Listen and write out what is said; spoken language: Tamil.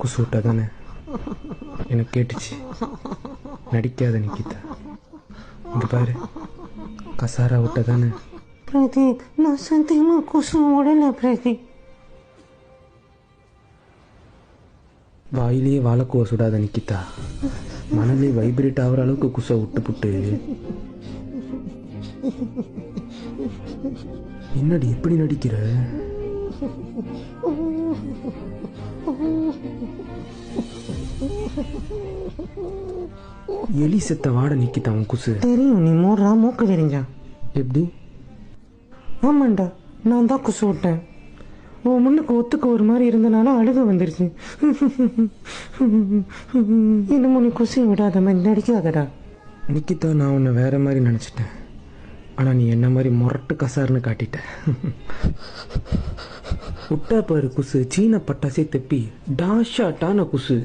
குசு விட்டா தானே எனக்கு கேட்டுச்சு. நடிக்காத நிக்கிதா, இங்க பாரு. கசாரா விட்டா தானே. பிரதீப், நான் சத்தியமா குசு உடல பிரதீப். வாயிலேயே வாழைக்குவ சுடாத நிக்கிதா. மனதிலே வைப்ரேட் ஆகிற அளவுக்கு குசை விட்டு புட்டு. என்னடி எப்படி நடிக்கிற? எலி செத்த வாட நிக்கிதா உன் குசு. தெரியும், நீ மூடுறா மூக்கு விரிஞ்சா. எப்படி? ஆமாண்டா, நான் தான் குசு விட்டேன். உன் முன்னுக்கு ஒத்துக்க ஒரு மாதிரி இருந்தனால அழுக வந்துருச்சு. இன்னமும் நீ குசையை விடாத மாதிரி நடிக்காதடா. நிக்கிதா, நான் உன்னை வேற மாதிரி நினச்சிட்டேன். ஆனால் நீ என்ன மாதிரி முரட்டு கசாருன்னு காட்டிட்ட. விட்டா பாரு குசு, சீன பட்டாசே தப்பி டாஷாட்டான குசு.